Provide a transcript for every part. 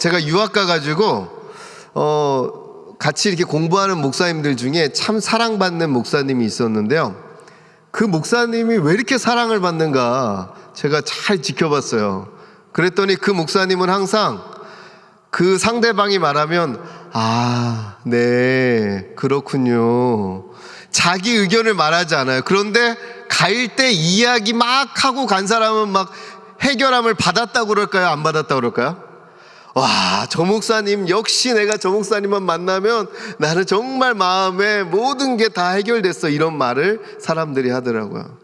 제가 유학 가가지고 같이 이렇게 공부하는 목사님들 중에 참 사랑받는 목사님이 있었는데요. 그 목사님이 왜 이렇게 사랑을 받는가 제가 잘 지켜봤어요. 그랬더니 그 목사님은 항상 그 상대방이 말하면 네, 그렇군요. 자기 의견을 말하지 않아요. 그런데 갈 때 이야기 막 하고 간 사람은 막 해결함을 받았다고 그럴까요? 안 받았다고 그럴까요? 와, 저 목사님, 역시 내가 저 목사님만 만나면 나는 정말 마음에 모든 게 다 해결됐어, 이런 말을 사람들이 하더라고요.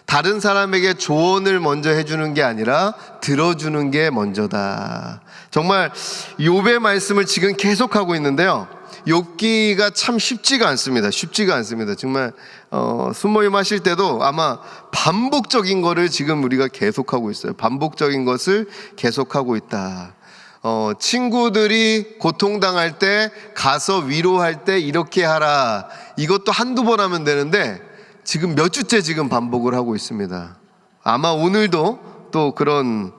다른 사람에게 조언을 먼저 해주는 게 아니라 들어주는 게 먼저다. 정말 욥의 말씀을 지금 계속하고 있는데요, 욥기가 참 쉽지가 않습니다. 정말 순모임 하실 때도 아마 반복적인 거를 지금 우리가 계속하고 있어요. 반복적인 것을 계속하고 있다. 친구들이 고통당할 때 가서 위로할 때 이렇게 하라, 이것도 한두 번 하면 되는데 지금 몇 주째 지금 반복을 하고 있습니다. 아마 오늘도 또 그런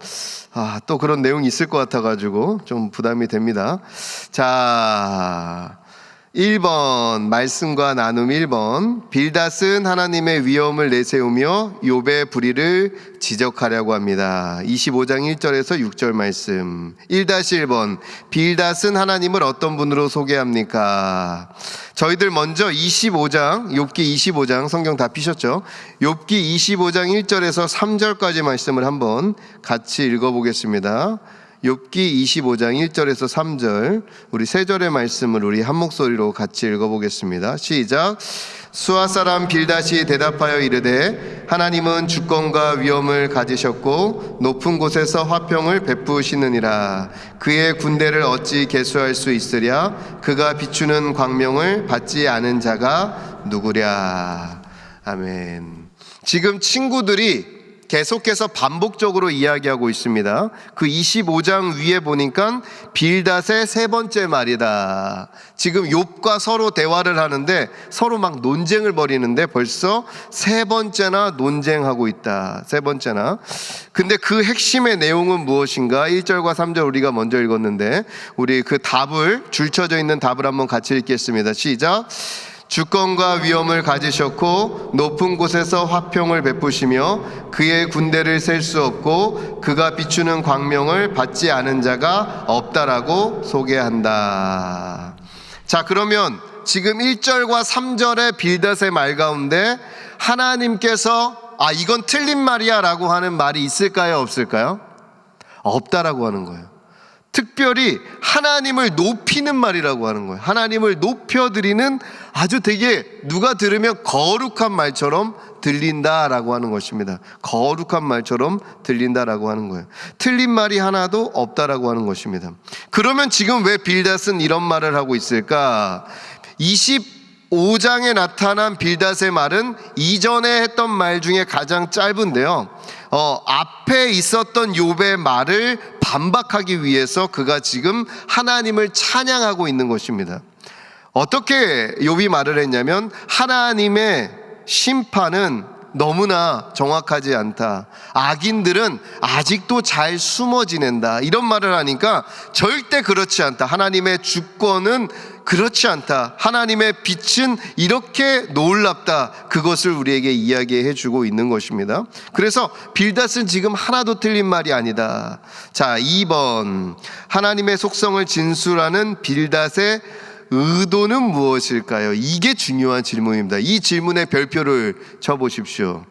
내용이 있을 것 같아가지고 좀 부담이 됩니다. 자, 1번 말씀과 나눔. 1번, 빌닷은 하나님의 위엄을 내세우며 욥의 불의를 지적하려고 합니다. 25장 1절에서 6절 말씀. 1-1번, 빌닷은 하나님을 어떤 분으로 소개합니까? 저희들 먼저 25장, 욥기 25장, 성경 다 피셨죠? 욥기 25장 1절에서 3절까지 말씀을 한번 같이 읽어보겠습니다. 욥기 25장 1절에서 3절, 우리 세 절의 말씀을 우리 한 목소리로 같이 읽어보겠습니다. 시작. 수아 사람 빌닷이 대답하여 이르되 하나님은 주권과 위엄을 가지셨고 높은 곳에서 화평을 베푸시느니라. 그의 군대를 어찌 계수할 수 있으랴? 그가 비추는 광명을 받지 않은 자가 누구랴. 아멘. 지금 친구들이 계속해서 반복적으로 이야기하고 있습니다. 그 25장 위에 보니까 빌닷의 세 번째 말이다. 지금 욥과 서로 대화를 하는데 서로 막 논쟁을 벌이는데 벌써 세 번째나 논쟁하고 있다. 세 번째나. 근데 그 핵심의 내용은 무엇인가? 1절과 3절 우리가 먼저 읽었는데 우리 그 답을, 줄쳐져 있는 답을 한번 같이 읽겠습니다. 시작. 주권과 위엄을 가지셨고 높은 곳에서 화평을 베푸시며 그의 군대를 셀 수 없고 그가 비추는 광명을 받지 않은 자가 없다라고 소개한다. 자, 그러면 지금 1절과 3절의 빌닷의 말 가운데 하나님께서 이건 틀린 말이야 라고 하는 말이 있을까요, 없을까요? 없다라고 하는 거예요. 특별히 하나님을 높이는 말이라고 하는 거예요. 하나님을 높여드리는 아주 되게 누가 들으면 거룩한 말처럼 들린다라고 하는 것입니다. 거룩한 말처럼 들린다라고 하는 거예요. 틀린 말이 하나도 없다라고 하는 것입니다. 그러면 지금 왜 빌닷은 이런 말을 하고 있을까? 25장에 나타난 빌닷의 말은 이전에 했던 말 중에 가장 짧은데요, 앞에 있었던 욥의 말을 반박하기 위해서 그가 지금 하나님을 찬양하고 있는 것입니다. 어떻게 욥이 말을 했냐면 하나님의 심판은 너무나 정확하지 않다. 악인들은 아직도 잘 숨어 지낸다. 이런 말을 하니까 절대 그렇지 않다. 하나님의 주권은 그렇지 않다. 하나님의 빛은 이렇게 놀랍다. 그것을 우리에게 이야기해 주고 있는 것입니다. 그래서 빌닷은 지금 하나도 틀린 말이 아니다. 자, 2번, 하나님의 속성을 진술하는 빌닷의 의도는 무엇일까요? 이게 중요한 질문입니다. 이 질문에 별표를 쳐보십시오.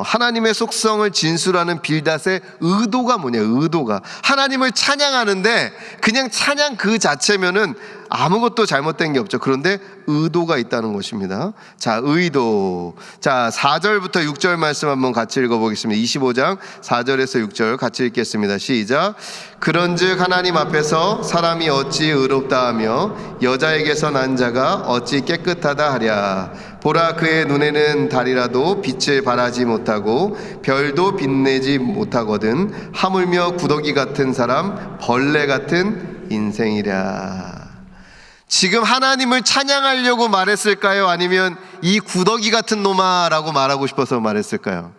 하나님의 속성을 진술하는 빌닷의 의도가 뭐냐? 의도가 하나님을 찬양하는데 그냥 찬양 그 자체면은 아무것도 잘못된 게 없죠. 그런데 의도가 있다는 것입니다. 자, 의도. 자, 4절부터 6절 말씀 한번 같이 읽어보겠습니다. 25장 4절에서 6절 같이 읽겠습니다. 시작. 그런즉 하나님 앞에서 사람이 어찌 의롭다 하며 여자에게서 난 자가 어찌 깨끗하다 하랴. 보라, 그의 눈에는 달이라도 빛을 발하지 못하고 별도 빛내지 못하거든 하물며 구더기 같은 사람, 벌레 같은 인생이랴. 지금 하나님을 찬양하려고 말했을까요? 아니면 이 구더기 같은 놈아 라고 말하고 싶어서 말했을까요?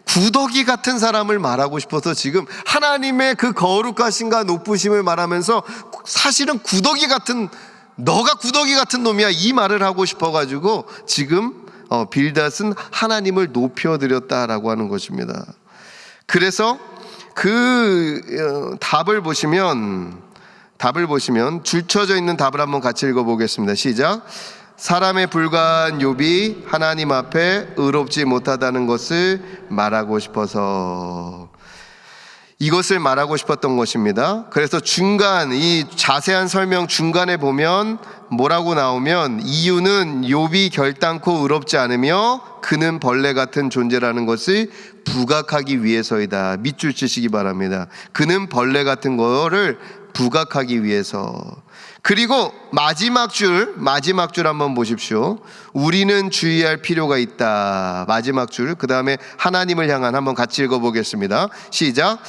구더기 같은 사람을 말하고 싶어서 지금 하나님의 그 거룩하심과 높으심을 말하면서 사실은 구더기 같은, 너가 구더기 같은 놈이야, 이 말을 하고 싶어가지고 지금 빌닷은 하나님을 높여드렸다라고 하는 것입니다. 그래서 그 답을 보시면 줄쳐져 있는 답을 한번 같이 읽어보겠습니다. 시작. 사람에 불과한 욥이 하나님 앞에 의롭지 못하다는 것을 말하고 싶어서, 이것을 말하고 싶었던 것입니다. 그래서 이 자세한 설명 중간에 보면 뭐라고 나오면, 이유는 욥이 결단코 의롭지 않으며 그는 벌레 같은 존재라는 것을 부각하기 위해서이다. 밑줄 치시기 바랍니다. 그는 벌레 같은 거를 부각하기 위해서. 그리고 마지막 줄 한번 보십시오. 우리는 주의할 필요가 있다. 마지막 줄, 그 다음에 하나님을 향한, 한번 같이 읽어보겠습니다. 시작.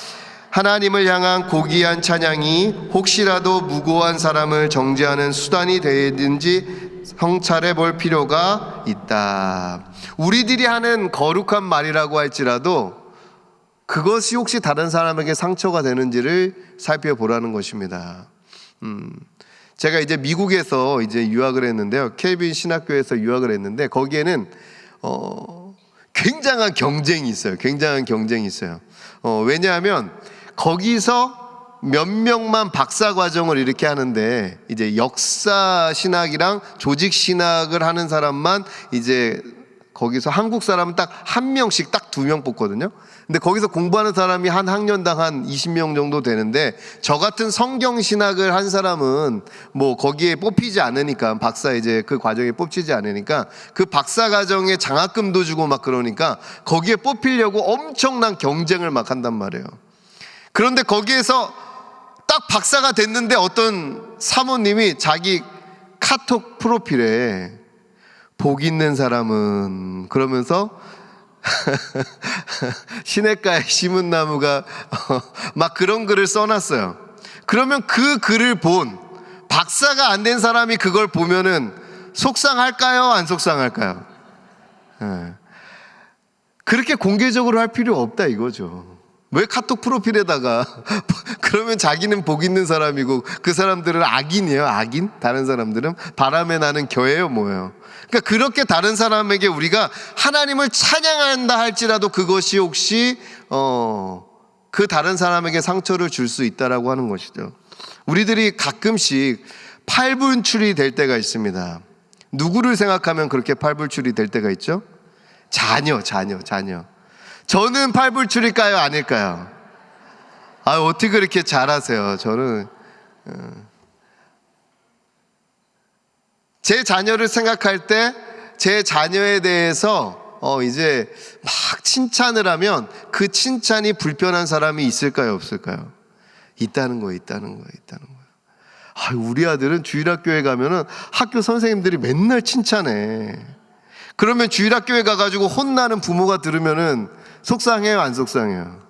하나님을 향한 고귀한 찬양이 혹시라도 무고한 사람을 정죄하는 수단이 되든지 성찰해 볼 필요가 있다. 우리들이 하는 거룩한 말이라고 할지라도 그것이 혹시 다른 사람에게 상처가 되는지를 살펴보라는 것입니다. 제가 이제 미국에서 이제 유학을 했는데요. 켈빈 신학교에서 유학을 했는데, 거기에는 굉장한 경쟁이 있어요. 왜냐하면 거기서 몇 명만 박사 과정을 이렇게 하는데, 이제 역사 신학이랑 조직 신학을 하는 사람만 이제 거기서 한국 사람은 딱 한 명씩, 딱 2명 뽑거든요. 근데 거기서 공부하는 사람이 한 학년당 한 20명 정도 되는데, 저 같은 성경 신학을 한 사람은 뭐 거기에 뽑히지 않으니까, 박사 이제 그 과정에 뽑히지 않으니까 그 박사 과정에 장학금도 주고 막 그러니까 거기에 뽑히려고 엄청난 경쟁을 막 한단 말이에요. 그런데 거기에서 딱 박사가 됐는데 어떤 사모님이 자기 카톡 프로필에 복 있는 사람은, 그러면서 시냇가에 심은 나무가 막 그런 글을 써놨어요. 그러면 그 글을 본 박사가 안 된 사람이 그걸 보면은 속상할까요? 안 속상할까요? 그렇게 공개적으로 할 필요 없다 이거죠. 왜 카톡 프로필에다가 그러면 자기는 복 있는 사람이고 그 사람들은 악인이에요. 악인? 다른 사람들은 바람에 나는 겨예요, 뭐예요? 그러니까 그렇게 다른 사람에게 우리가 하나님을 찬양한다 할지라도 그것이 혹시 그 다른 사람에게 상처를 줄 수 있다라고 하는 것이죠. 우리들이 가끔씩 팔불출이 될 때가 있습니다. 누구를 생각하면 그렇게 팔불출이 될 때가 있죠? 자녀. 저는 팔불출일까요? 아닐까요? 어떻게 그렇게 잘하세요? 저는 제 자녀를 생각할 때 제 자녀에 대해서 이제 막 칭찬을 하면 그 칭찬이 불편한 사람이 있을까요? 없을까요? 있다는 거예요. 우리 아들은 주일학교에 가면은 학교 선생님들이 맨날 칭찬해. 그러면 주일학교에 가가지고 혼나는 부모가 들으면은 속상해요, 안 속상해요?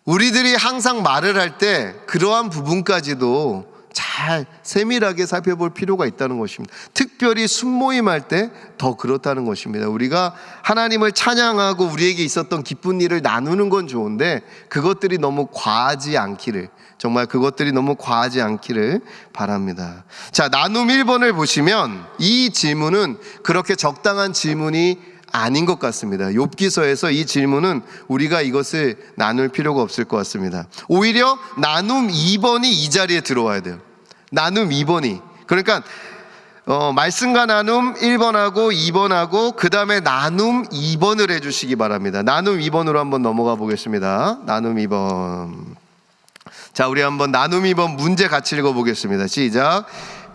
우리들이 항상 말을 할 때 그러한 부분까지도 잘 세밀하게 살펴볼 필요가 있다는 것입니다. 특별히 순모임할 때 더 그렇다는 것입니다. 우리가 하나님을 찬양하고 우리에게 있었던 기쁜 일을 나누는 건 좋은데 그것들이 너무 과하지 않기를, 정말 그것들이 너무 과하지 않기를 바랍니다. 자, 나눔 1번을 보시면 이 질문은 그렇게 적당한 질문이 아닌 것 같습니다. 욥기서에서 이 질문은 우리가 이것을 나눌 필요가 없을 것 같습니다. 오히려 나눔 2번이 이 자리에 들어와야 돼요. 나눔 2번이. 그러니까 말씀과 나눔 1번하고 2번하고 그 다음에 나눔 2번을 해주시기 바랍니다. 나눔 2번으로 한번 넘어가 보겠습니다. 나눔 2번. 자, 우리 한번 나눔 2번 문제 같이 읽어보겠습니다. 시작.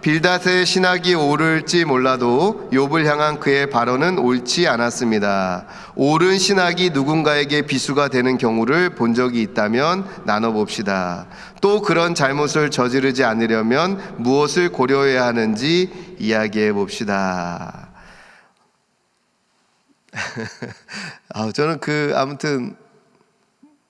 빌닷의 신학이 옳을지 몰라도 욥을 향한 그의 발언은 옳지 않았습니다. 옳은 신학이 누군가에게 비수가 되는 경우를 본 적이 있다면 나눠봅시다. 또 그런 잘못을 저지르지 않으려면 무엇을 고려해야 하는지 이야기해 봅시다. 저는 아무튼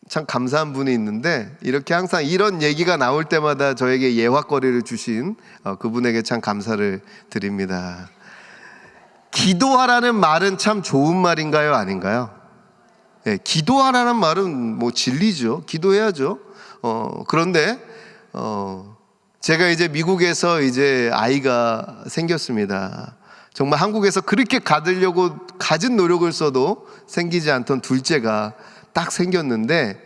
참 감사한 분이 있는데, 이렇게 항상 이런 얘기가 나올 때마다 저에게 예화거리를 주신 그분에게 참 감사를 드립니다. 기도하라는 말은 참 좋은 말인가요? 아닌가요? 기도하라는 말은 뭐 진리죠. 기도해야죠. 그런데 제가 이제 미국에서 이제 아이가 생겼습니다. 정말 한국에서 그렇게 가지려고 갖은 노력을 써도 생기지 않던 둘째가 딱 생겼는데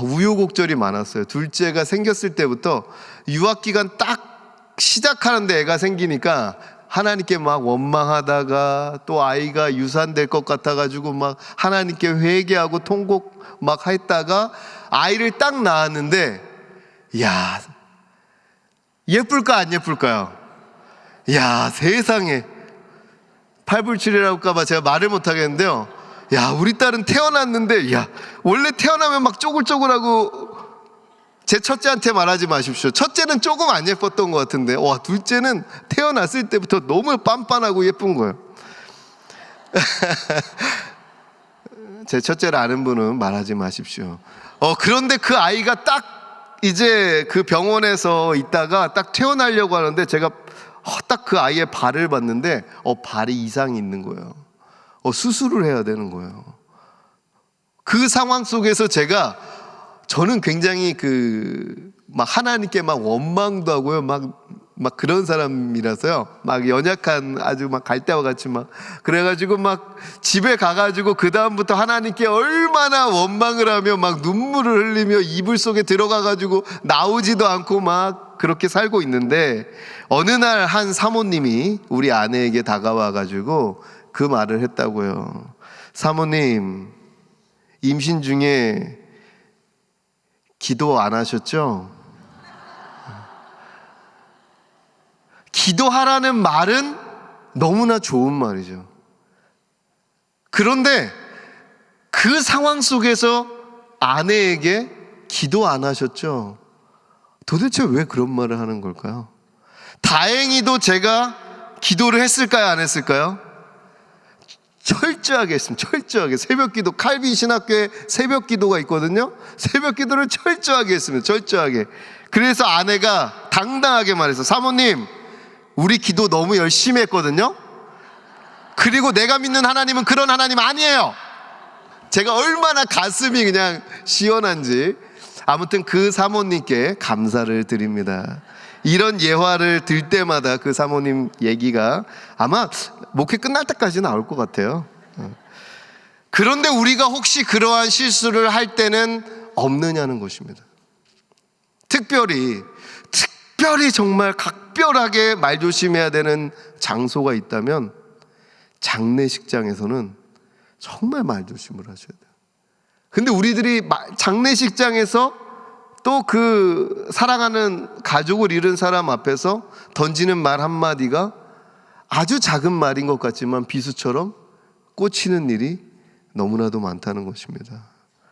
우여곡절이 많았어요. 둘째가 생겼을 때부터 유학기간 딱 시작하는데 애가 생기니까 하나님께 막 원망하다가 또 아이가 유산될 것 같아가지고 막 하나님께 회개하고 통곡 막 했다가 아이를 딱 낳았는데, 야, 예쁠까 안 예쁠까요? 야, 세상에. 팔불출이라고 할까봐 제가 말을 못 하겠는데요. 야, 우리 딸은 태어났는데, 야, 원래 태어나면 막 쪼글쪼글하고, 제 첫째한테 말하지 마십시오. 첫째는 조금 안 예뻤던 것 같은데, 와, 둘째는 태어났을 때부터 너무 빤빤하고 예쁜 거예요. 제 첫째를 아는 분은 말하지 마십시오. 그런데 그 아이가 딱 이제 그 병원에서 있다가 딱 퇴원하려고 하는데 제가 딱 그 아이의 발을 봤는데 발이 이상이 있는 거예요. 수술을 해야 되는 거예요. 그 상황 속에서 저는 굉장히 막 하나님께 막 원망도 하고요. 막 그런 사람이라서요. 막 연약한 아주 막 갈대와 같이 막 그래가지고 막 집에 가가지고 그다음부터 하나님께 얼마나 원망을 하며 막 눈물을 흘리며 이불 속에 들어가가지고 나오지도 않고 막 그렇게 살고 있는데 어느 날 한 사모님이 우리 아내에게 다가와가지고 그 말을 했다고요. 사모님, 임신 중에 기도 안 하셨죠? 기도하라는 말은 너무나 좋은 말이죠. 그런데 그 상황 속에서 아내에게 기도 안 하셨죠? 도대체 왜 그런 말을 하는 걸까요? 다행히도 제가 기도를 했을까요? 안 했을까요? 철저하게 했습니다. 철저하게. 새벽 기도, 칼빈 신학교에 새벽 기도가 있거든요. 새벽 기도를 철저하게 했습니다. 철저하게. 그래서 아내가 당당하게 말해서 사모님, 우리 기도 너무 열심히 했거든요. 그리고 내가 믿는 하나님은 그런 하나님 아니에요. 제가 얼마나 가슴이 그냥 시원한지. 아무튼 그 사모님께 감사를 드립니다. 이런 예화를 들 때마다 그 사모님 얘기가 아마 목회 끝날 때까지 나올 것 같아요. 그런데 우리가 혹시 그러한 실수를 할 때는 없느냐는 것입니다. 특별히 정말 각별하게 말조심해야 되는 장소가 있다면 장례식장에서는 정말 말조심을 하셔야 돼요. 근데 우리들이 장례식장에서 또 그 사랑하는 가족을 잃은 사람 앞에서 던지는 말 한마디가 아주 작은 말인 것 같지만 비수처럼 꽂히는 일이 너무나도 많다는 것입니다.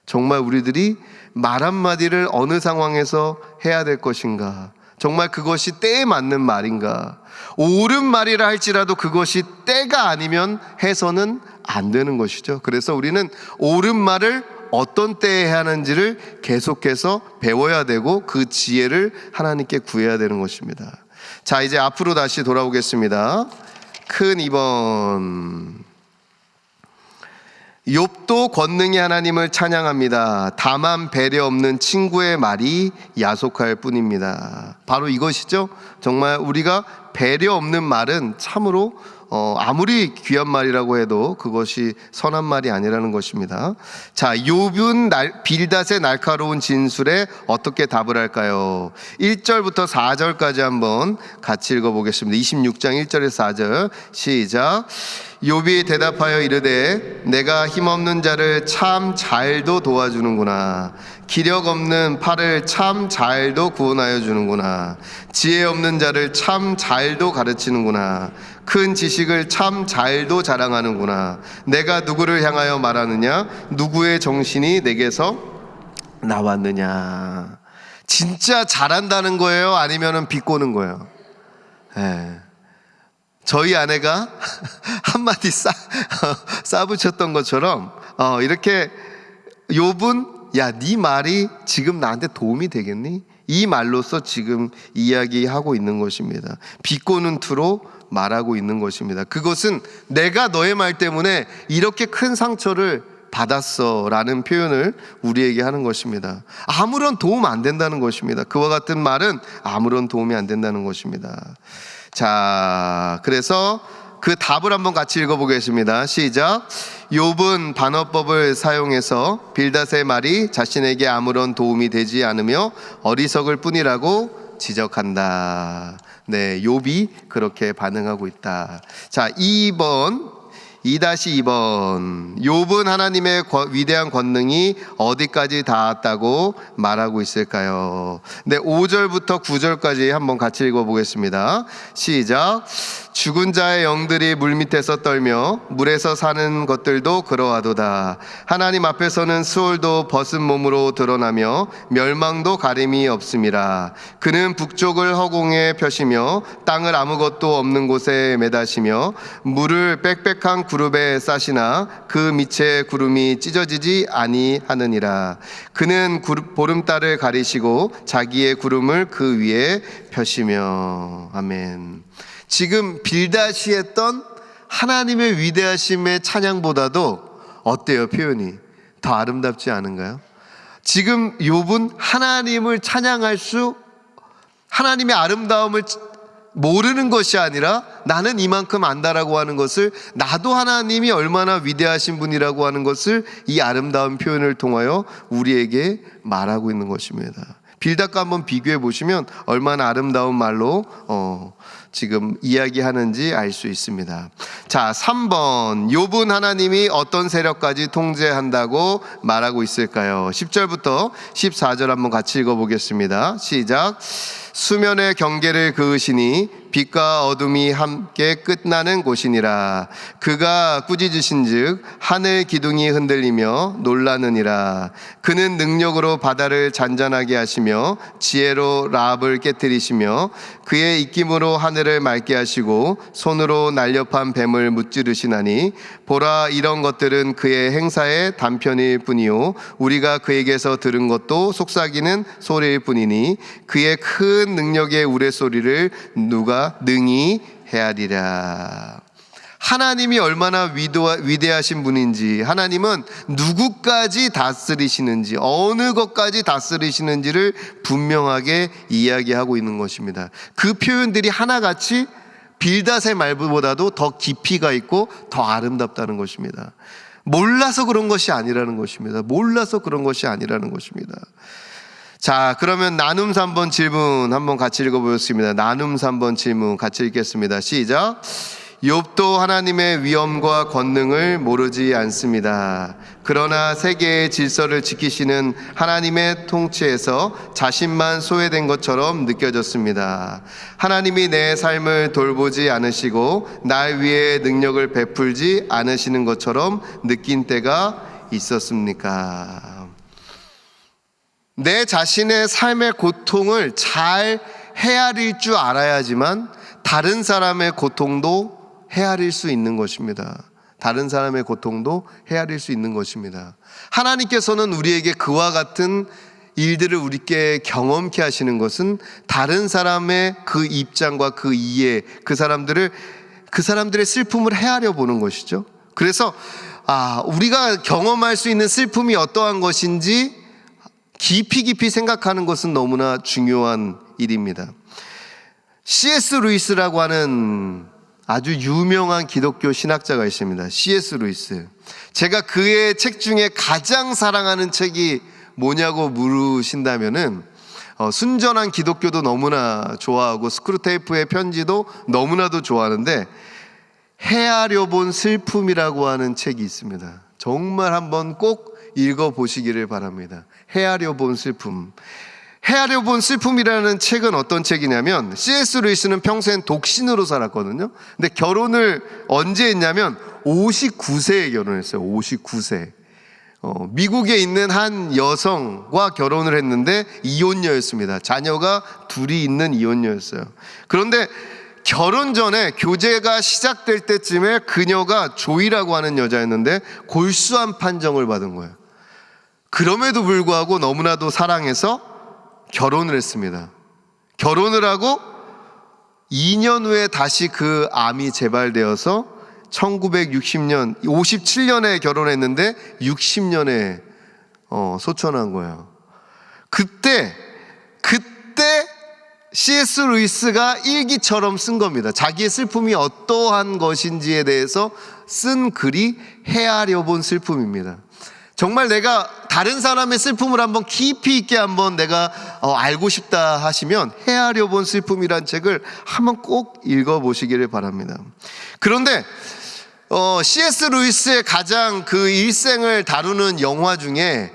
정말 우리들이 말 한마디를 어느 상황에서 해야 될 것인가, 정말 그것이 때에 맞는 말인가, 옳은 말이라 할지라도 그것이 때가 아니면 해서는 안 되는 것이죠. 그래서 우리는 옳은 말을 어떤 때에 해야 하는지를 계속해서 배워야 되고 그 지혜를 하나님께 구해야 되는 것입니다. 자, 이제 앞으로 다시 돌아오겠습니다. 큰 2번. 욥도 권능의 하나님을 찬양합니다. 다만 배려 없는 친구의 말이 야속할 뿐입니다. 바로 이것이죠. 정말 우리가 배려 없는 말은 참으로 아무리 귀한 말이라고 해도 그것이 선한 말이 아니라는 것입니다. 자, 욥은 빌닷의 날카로운 진술에 어떻게 답을 할까요? 1절부터 4절까지 한번 같이 읽어보겠습니다. 26장 1절에서 4절 시작. 욥이 대답하여 이르되 내가 힘없는 자를 참 잘도 도와주는구나. 기력 없는 팔을 참 잘도 구원하여 주는구나. 지혜 없는 자를 참 잘도 가르치는구나. 큰 지식을 참 잘도 자랑하는구나. 내가 누구를 향하여 말하느냐? 누구의 정신이 내게서 나왔느냐? 진짜 잘한다는 거예요? 아니면은 비꼬는 거예요? 저희 아내가 한마디 싸붙였던 것처럼 이렇게 욥은 야, 네 말이 지금 나한테 도움이 되겠니? 이 말로써 지금 이야기하고 있는 것입니다. 비꼬는 투로 말하고 있는 것입니다. 그것은 내가 너의 말 때문에 이렇게 큰 상처를 받았어 라는 표현을 우리에게 하는 것입니다. 아무런 도움 안 된다는 것입니다. 그와 같은 말은 아무런 도움이 안 된다는 것입니다. 자, 그래서 그 답을 한번 같이 읽어보겠습니다. 시작. 욥은 반어법을 사용해서 빌닷의 말이 자신에게 아무런 도움이 되지 않으며 어리석을 뿐이라고 지적한다. 네, 욥이 그렇게 반응하고 있다. 자, 2번 2-2번. 욥은 하나님의 위대한 권능이 어디까지 닿았다고 말하고 있을까요? 네, 5절부터 9절까지 한번 같이 읽어보겠습니다. 시작. 죽은 자의 영들이 물밑에서 떨며 물에서 사는 것들도 그러하도다. 하나님 앞에서는 수월도 벗은 몸으로 드러나며 멸망도 가림이 없음이라. 그는 북쪽을 허공에 펴시며 땅을 아무것도 없는 곳에 매다시며 물을 빽빽한 구름에 싸시나 그 밑에 구름이 찢어지지 아니하느니라. 그는 보름달을 가리시고 자기의 구름을 그 위에 펴시며. 아멘. 지금 빌닷이 했던 하나님의 위대하심의 찬양보다도 어때요? 표현이 더 아름답지 않은가요? 지금 욥은 하나님을 찬양할 하나님의 아름다움을 모르는 것이 아니라 나는 이만큼 안다라고 하는 것을, 나도 하나님이 얼마나 위대하신 분이라고 하는 것을 이 아름다운 표현을 통하여 우리에게 말하고 있는 것입니다. 빌닷과 한번 비교해 보시면 얼마나 아름다운 말로 지금 이야기하는지 알 수 있습니다. 자, 3번. 욥은 하나님이 어떤 세력까지 통제한다고 말하고 있을까요? 10절부터 14절 한번 같이 읽어보겠습니다. 시작. 수면의 경계를 그으시니 빛과 어둠이 함께 끝나는 곳이니라. 그가 꾸짖으신즉 하늘 기둥이 흔들리며 놀라느니라. 그는 능력으로 바다를 잔잔하게 하시며 지혜로 라합을 깨뜨리시며 그의 입김으로 하늘을 맑게 하시고 손으로 날렵한 뱀을 무찌르시나니 보라, 이런 것들은 그의 행사의 단편일 뿐이요 우리가 그에게서 들은 것도 속삭이는 소리일 뿐이니 그의 큰 능력의 우레소리를 누가 능히 헤아리랴. 하나님이 얼마나 위대하신 분인지, 하나님은 누구까지 다스리시는지, 어느 것까지 다스리시는지를 분명하게 이야기하고 있는 것입니다. 그 표현들이 하나같이 빌닷의 말보다도 더 깊이가 있고 더 아름답다는 것입니다. 몰라서 그런 것이 아니라는 것입니다. 몰라서 그런 것이 아니라는 것입니다. 자, 그러면 나눔 3번 질문 한번 같이 읽어보겠습니다. 나눔 3번 질문 같이 읽겠습니다. 시작. 욥도 하나님의 위엄과 권능을 모르지 않습니다. 그러나 세계의 질서를 지키시는 하나님의 통치에서 자신만 소외된 것처럼 느껴졌습니다. 하나님이 내 삶을 돌보지 않으시고 날 위해 능력을 베풀지 않으시는 것처럼 느낀 때가 있었습니까? 내 자신의 삶의 고통을 잘 헤아릴 줄 알아야지만 다른 사람의 고통도 헤아릴 수 있는 것입니다. 다른 사람의 고통도 헤아릴 수 있는 것입니다. 하나님께서는 우리에게 그와 같은 일들을 우리께 경험케 하시는 것은 다른 사람의 그 입장과 그 이해, 그 사람들의 슬픔을 헤아려 보는 것이죠. 그래서 우리가 경험할 수 있는 슬픔이 어떠한 것인지 깊이 생각하는 것은 너무나 중요한 일입니다. C.S. 루이스라고 하는 아주 유명한 기독교 신학자가 있습니다. C.S. 루이스. 제가 그의 책 중에 가장 사랑하는 책이 뭐냐고 물으신다면은 순전한 기독교도 너무나 좋아하고 스크루테이프의 편지도 너무나도 좋아하는데 헤아려 본 슬픔이라고 하는 책이 있습니다. 정말 한번 꼭 읽어보시기를 바랍니다. 헤아려 본 슬픔. 헤아려 본 슬픔이라는 책은 어떤 책이냐면, C.S. 루이스는 평생 독신으로 살았거든요. 근데 결혼을 언제 했냐면 59세에 결혼했어요. 59세. 미국에 있는 한 여성과 결혼을 했는데 이혼녀였습니다. 자녀가 둘이 있는 이혼녀였어요. 그런데 결혼 전에 교제가 시작될 때쯤에 그녀가 조이라고 하는 여자였는데 골수한 판정을 받은 거예요. 그럼에도 불구하고 너무나도 사랑해서 결혼을 했습니다. 결혼을 하고 2년 후에 다시 그 암이 재발되어서 1960년 57년에 결혼했는데 60년에 소천한 거예요. 그때 C.S. 루이스가 일기처럼 쓴 겁니다. 자기의 슬픔이 어떠한 것인지에 대해서 쓴 글이 헤아려 본 슬픔입니다. 정말 내가 다른 사람의 슬픔을 한번 깊이 있게 한번 내가 알고 싶다 하시면 헤아려 본 슬픔이란 책을 한번 꼭 읽어보시기를 바랍니다. 그런데 C.S. 루이스의 가장 그 일생을 다루는 영화 중에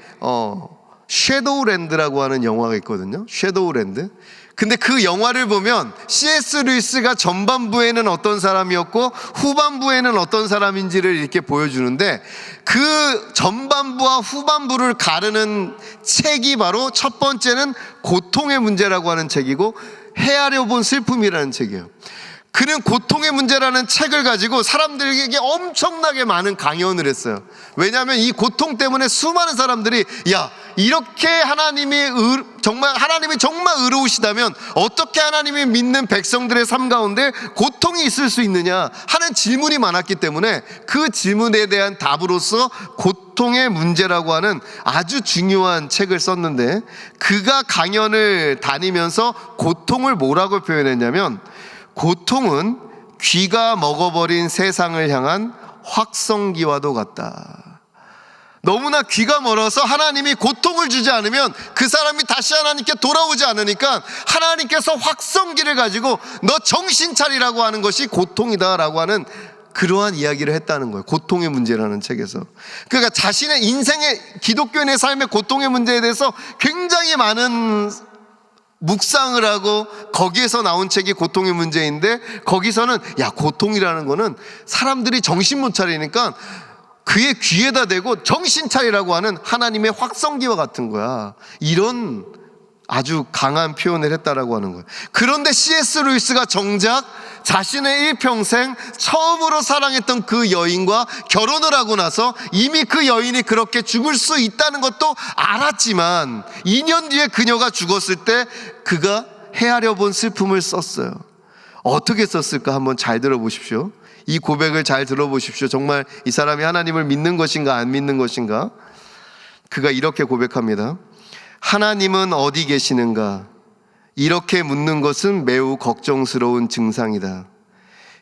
섀도우랜드라고 하는 영화가 있거든요. 섀도우랜드. 근데 그 영화를 보면 C.S. 루이스가 전반부에는 어떤 사람이었고 후반부에는 어떤 사람인지를 이렇게 보여주는데, 그 전반부와 후반부를 가르는 책이 바로 첫 번째는 고통의 문제라고 하는 책이고, 헤아려 본 슬픔이라는 책이에요. 그는 고통의 문제라는 책을 가지고 사람들에게 엄청나게 많은 강연을 했어요. 왜냐하면 이 고통 때문에 수많은 사람들이 이렇게 하나님이 정말 의로우시다면 어떻게 하나님이 믿는 백성들의 삶 가운데 고통이 있을 수 있느냐 하는 질문이 많았기 때문에 그 질문에 대한 답으로서 고통의 문제라고 하는 아주 중요한 책을 썼는데, 그가 강연을 다니면서 고통을 뭐라고 표현했냐면, 고통은 귀가 먹어버린 세상을 향한 확성기와도 같다. 너무나 귀가 멀어서 하나님이 고통을 주지 않으면 그 사람이 다시 하나님께 돌아오지 않으니까 하나님께서 확성기를 가지고 너 정신 차리라고 하는 것이 고통이다라고 하는 그러한 이야기를 했다는 거예요. 고통의 문제라는 책에서. 그러니까 자신의 인생의 기독교인의 삶의 고통의 문제에 대해서 굉장히 많은 묵상을 하고 거기에서 나온 책이 고통의 문제인데, 거기서는 고통이라는 거는 사람들이 정신 못 차리니까 그의 귀에다 대고 정신 차리라고 하는 하나님의 확성기와 같은 거야. 이런 아주 강한 표현을 했다라고 하는 거예요. 그런데 C.S. 루이스가 정작 자신의 일평생 처음으로 사랑했던 그 여인과 결혼을 하고 나서 이미 그 여인이 그렇게 죽을 수 있다는 것도 알았지만 2년 뒤에 그녀가 죽었을 때 그가 헤아려 본 슬픔을 썼어요. 어떻게 썼을까 한번 잘 들어보십시오. 이 고백을 잘 들어보십시오. 정말 이 사람이 하나님을 믿는 것인가 안 믿는 것인가. 그가 이렇게 고백합니다. 하나님은 어디 계시는가? 이렇게 묻는 것은 매우 걱정스러운 증상이다.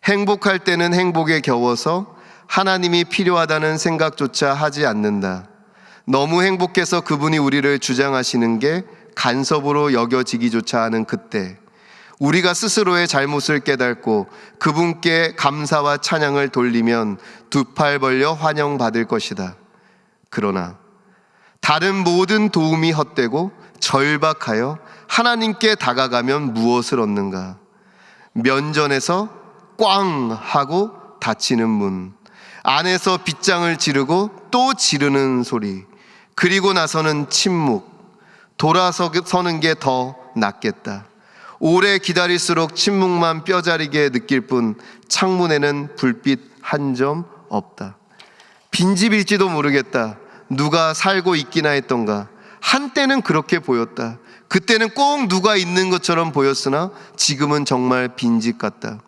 행복할 때는 행복에 겨워서 하나님이 필요하다는 생각조차 하지 않는다. 너무 행복해서 그분이 우리를 주장하시는 게 간섭으로 여겨지기조차 하는 그때, 우리가 스스로의 잘못을 깨닫고 그분께 감사와 찬양을 돌리면 두 팔 벌려 환영받을 것이다. 그러나 다른 모든 도움이 헛되고 절박하여 하나님께 다가가면 무엇을 얻는가? 면전에서 꽝 하고 닫히는 문, 안에서 빗장을 지르고 또 지르는 소리, 그리고 나서는 침묵, 돌아서는 게 더 낫겠다. 오래 기다릴수록 침묵만 뼈저리게 느낄 뿐 창문에는 불빛 한 점 없다. 빈집일지도 모르겠다. 누가 살고 있기나 했던가. 한때는 그렇게 보였다. 그때는 꼭 누가 있는 것처럼 보였으나 지금은 정말 빈집 같다.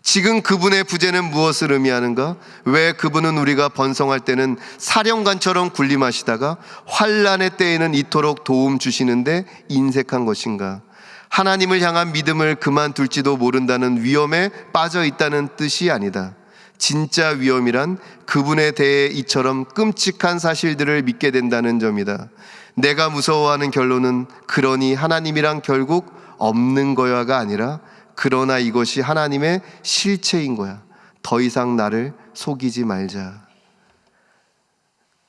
지금 그분의 부재는 무엇을 의미하는가? 왜 그분은 우리가 번성할 때는 사령관처럼 군림하시다가 환난의 때에는 이토록 도움 주시는데 인색한 것인가? 하나님을 향한 믿음을 그만둘지도 모른다는 위험에 빠져 있다는 뜻이 아니다. 진짜 위험이란 그분에 대해 이처럼 끔찍한 사실들을 믿게 된다는 점이다. 내가 무서워하는 결론은 그러니 하나님이란 결국 없는 거야가 아니라 그러나 이것이 하나님의 실체인 거야. 더 이상 나를 속이지 말자.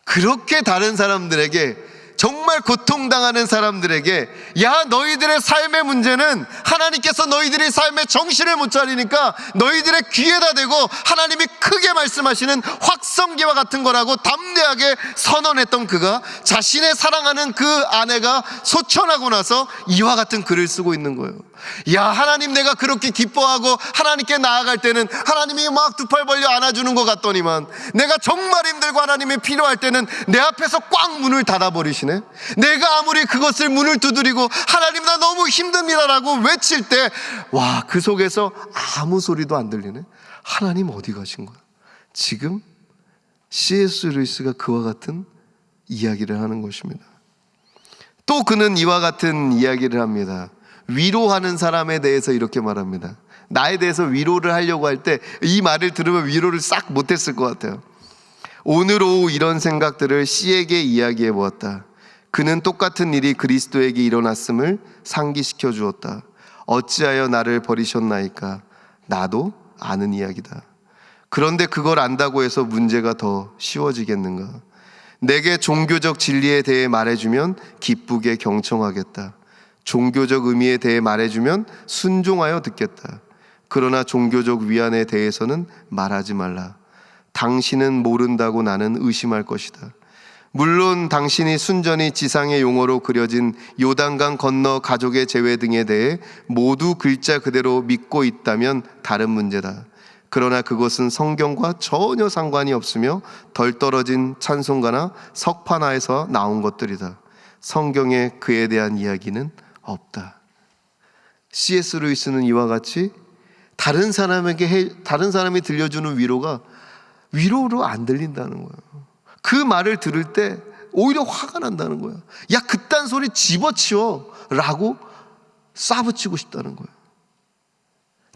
그렇게 다른 사람들에게, 정말 고통당하는 사람들에게, 너희들의 삶의 문제는 하나님께서 너희들의 삶의 정신을 못 차리니까 너희들의 귀에다 대고 하나님이 크게 말씀하시는 확성기와 같은 거라고 담대하게 선언했던 그가 자신의 사랑하는 그 아내가 소천하고 나서 이와 같은 글을 쓰고 있는 거예요. 하나님, 내가 그렇게 기뻐하고 하나님께 나아갈 때는 하나님이 막 두 팔 벌려 안아주는 것 같더니만 내가 정말 힘들고 하나님이 필요할 때는 내 앞에서 꽉 문을 닫아버리시네. 내가 아무리 그것을 문을 두드리고 하나님 나 너무 힘듭니다라고 외칠 때 그 속에서 아무 소리도 안 들리네. 하나님 어디 가신 거야? 지금 C.S. 루이스가 그와 같은 이야기를 하는 것입니다. 또 그는 이와 같은 이야기를 합니다. 위로하는 사람에 대해서 이렇게 말합니다. 나에 대해서 위로를 하려고 할 때 이 말을 들으면 위로를 싹 못했을 것 같아요. 오늘 오후 이런 생각들을 C에게 이야기해 보았다. 그는 똑같은 일이 그리스도에게 일어났음을 상기시켜 주었다. 어찌하여 나를 버리셨나이까? 나도 아는 이야기다. 그런데 그걸 안다고 해서 문제가 더 쉬워지겠는가? 내게 종교적 진리에 대해 말해주면 기쁘게 경청하겠다. 종교적 의미에 대해 말해주면 순종하여 듣겠다. 그러나 종교적 위안에 대해서는 말하지 말라. 당신은 모른다고 나는 의심할 것이다. 물론 당신이 순전히 지상의 용어로 그려진 요단강 건너 가족의 재회 등에 대해 모두 글자 그대로 믿고 있다면 다른 문제다. 그러나 그것은 성경과 전혀 상관이 없으며 덜 떨어진 찬송가나 석판화에서 나온 것들이다. 성경에 그에 대한 이야기는 없다. C.S. 루이스는 이와 같이 다른 사람이 들려주는 위로가 위로로 안 들린다는 거예요. 그 말을 들을 때 오히려 화가 난다는 거예요. 야, 그딴 소리 집어치워 라고 쏴붙이고 싶다는 거예요.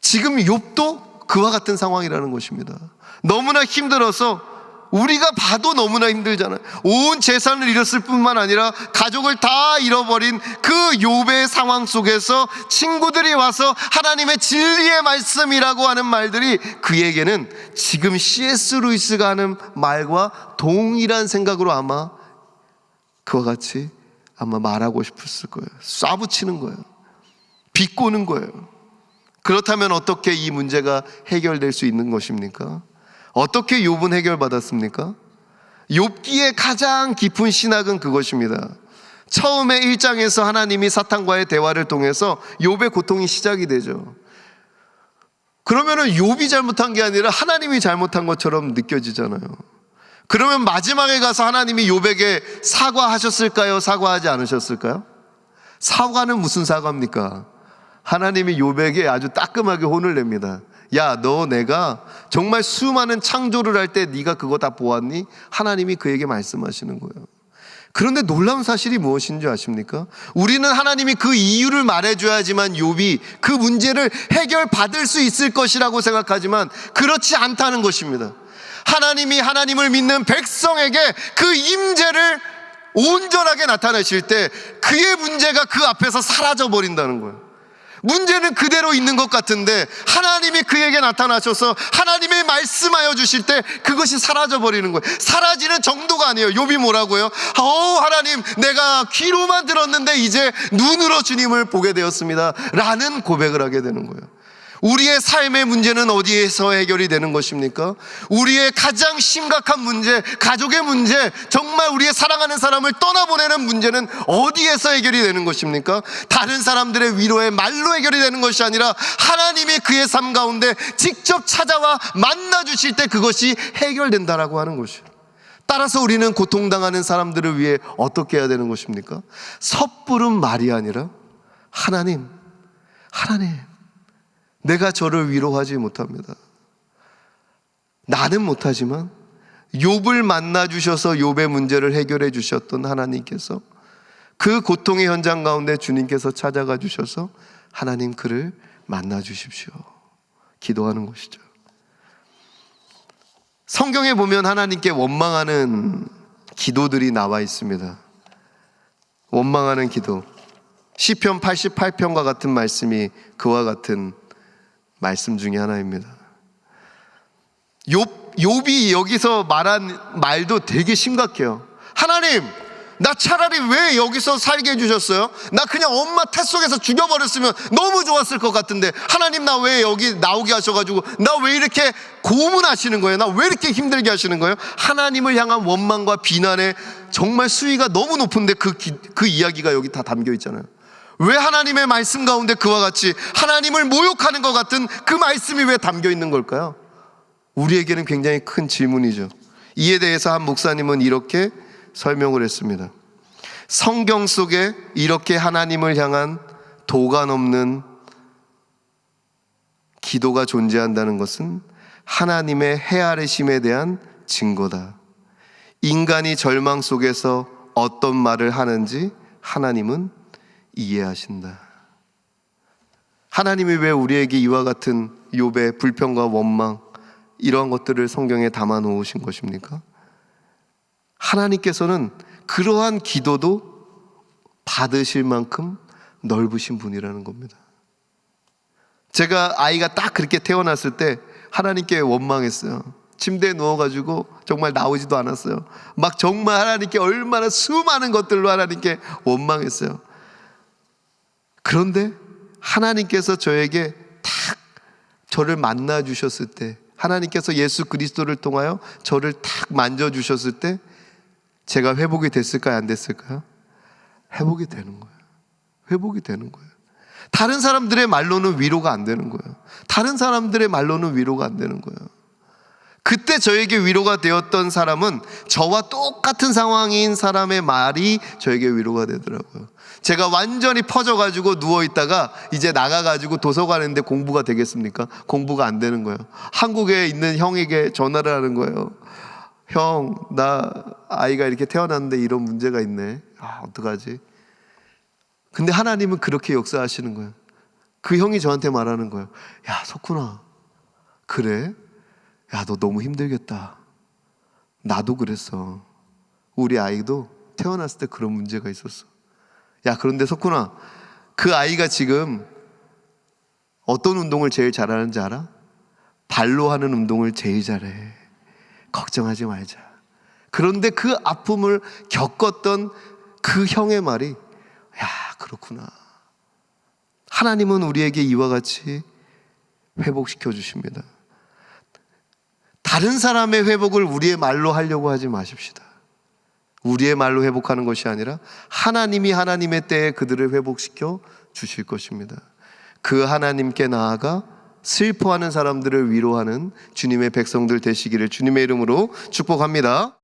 지금 욥도 그와 같은 상황이라는 것입니다. 너무나 힘들어서 우리가 봐도 너무나 힘들잖아요. 온 재산을 잃었을 뿐만 아니라 가족을 다 잃어버린 그 욥의 상황 속에서 친구들이 와서 하나님의 진리의 말씀이라고 하는 말들이 그에게는 지금 C.S. 루이스가 하는 말과 동일한 생각으로 아마 그와 같이 아마 말하고 싶었을 거예요. 쏴붙이는 거예요. 비꼬는 거예요. 그렇다면 어떻게 이 문제가 해결될 수 있는 것입니까? 어떻게 욥은 해결받았습니까? 욥기의 가장 깊은 신학은 그것입니다. 처음에 1장에서 하나님이 사탄과의 대화를 통해서 욥의 고통이 시작이 되죠. 그러면은 욥이 잘못한 게 아니라 하나님이 잘못한 것처럼 느껴지잖아요. 그러면 마지막에 가서 하나님이 욥에게 사과하셨을까요? 사과하지 않으셨을까요? 사과는 무슨 사과입니까? 하나님이 욥에게 아주 따끔하게 혼을 냅니다. 야, 너 내가 정말 수많은 창조를 할 때 네가 그거 다 보았니? 하나님이 그에게 말씀하시는 거예요. 그런데 놀라운 사실이 무엇인지 아십니까? 우리는 하나님이 그 이유를 말해줘야지만 욥이 그 문제를 해결받을 수 있을 것이라고 생각하지만 그렇지 않다는 것입니다. 하나님이 하나님을 믿는 백성에게 그 임재를 온전하게 나타내실 때 그의 문제가 그 앞에서 사라져버린다는 거예요. 문제는 그대로 있는 것 같은데 하나님이 그에게 나타나셔서 하나님이 말씀하여 주실 때 그것이 사라져버리는 거예요. 사라지는 정도가 아니에요. 욥이 뭐라고요? 하나님, 내가 귀로만 들었는데 이제 눈으로 주님을 보게 되었습니다 라는 고백을 하게 되는 거예요. 우리의 삶의 문제는 어디에서 해결이 되는 것입니까? 우리의 가장 심각한 문제, 가족의 문제, 정말 우리의 사랑하는 사람을 떠나보내는 문제는 어디에서 해결이 되는 것입니까? 다른 사람들의 위로의 말로 해결이 되는 것이 아니라 하나님이 그의 삶 가운데 직접 찾아와 만나주실 때 그것이 해결된다라고 하는 것이에요. 따라서 우리는 고통당하는 사람들을 위해 어떻게 해야 되는 것입니까? 섣부른 말이 아니라 하나님, 내가 저를 위로하지 못합니다. 나는 못하지만 욥을 만나주셔서 욥의 문제를 해결해 주셨던 하나님께서 그 고통의 현장 가운데 주님께서 찾아가 주셔서 하나님 그를 만나주십시오. 기도하는 것이죠. 성경에 보면 하나님께 원망하는 기도들이 나와 있습니다. 원망하는 기도. 시편 88편과 같은 말씀이 그와 같은 말씀 중에 하나입니다. 욥이 여기서 말한 말도 되게 심각해요. 하나님, 나 차라리 왜 여기서 살게 해주셨어요? 나 그냥 엄마 태 속에서 죽여버렸으면 너무 좋았을 것 같은데 하나님, 나 왜 여기 나오게 하셔가지고 나 왜 이렇게 고문하시는 거예요? 나 왜 이렇게 힘들게 하시는 거예요? 하나님을 향한 원망과 비난의 정말 수위가 너무 높은데 그 이야기가 여기 다 담겨 있잖아요. 왜 하나님의 말씀 가운데 그와 같이 하나님을 모욕하는 것 같은 그 말씀이 왜 담겨 있는 걸까요? 우리에게는 굉장히 큰 질문이죠. 이에 대해서 한 목사님은 이렇게 설명을 했습니다. 성경 속에 이렇게 하나님을 향한 도가 넘는 기도가 존재한다는 것은 하나님의 헤아리심에 대한 증거다. 인간이 절망 속에서 어떤 말을 하는지 하나님은 이해하신다. 하나님이 왜 우리에게 이와 같은 욥의 불평과 원망 이러한 것들을 성경에 담아 놓으신 것입니까? 하나님께서는 그러한 기도도 받으실 만큼 넓으신 분이라는 겁니다. 제가 아이가 딱 그렇게 태어났을 때 하나님께 원망했어요. 침대에 누워가지고 정말 나오지도 않았어요. 막 정말 하나님께 얼마나 수많은 것들로 하나님께 원망했어요. 그런데 하나님께서 저에게 딱 저를 만나 주셨을 때, 하나님께서 예수 그리스도를 통하여 저를 딱 만져주셨을 때 제가 회복이 됐을까요? 안 됐을까요? 회복이 되는 거예요. 회복이 되는 거예요. 다른 사람들의 말로는 위로가 안 되는 거예요. 다른 사람들의 말로는 위로가 안 되는 거예요. 그때 저에게 위로가 되었던 사람은 저와 똑같은 상황인 사람의 말이 저에게 위로가 되더라고요. 제가 완전히 퍼져가지고 누워있다가 이제 나가가지고 도서관에 있는데 공부가 되겠습니까? 공부가 안 되는 거예요. 한국에 있는 형에게 전화를 하는 거예요. 형, 나 아이가 이렇게 태어났는데 이런 문제가 있네. 어떡하지? 근데 하나님은 그렇게 역사하시는 거예요. 그 형이 저한테 말하는 거예요. 야, 석훈아, 그래? 야, 너 너무 힘들겠다. 나도 그랬어. 우리 아이도 태어났을 때 그런 문제가 있었어. 야, 그런데 석훈아, 그 아이가 지금 어떤 운동을 제일 잘하는지 알아? 발로 하는 운동을 제일 잘해. 걱정하지 말자. 그런데 그 아픔을 겪었던 그 형의 말이, 야, 그렇구나. 하나님은 우리에게 이와 같이 회복시켜 주십니다. 다른 사람의 회복을 우리의 말로 하려고 하지 마십시다. 우리의 말로 회복하는 것이 아니라 하나님이 하나님의 때에 그들을 회복시켜 주실 것입니다. 그 하나님께 나아가 슬퍼하는 사람들을 위로하는 주님의 백성들 되시기를 주님의 이름으로 축복합니다.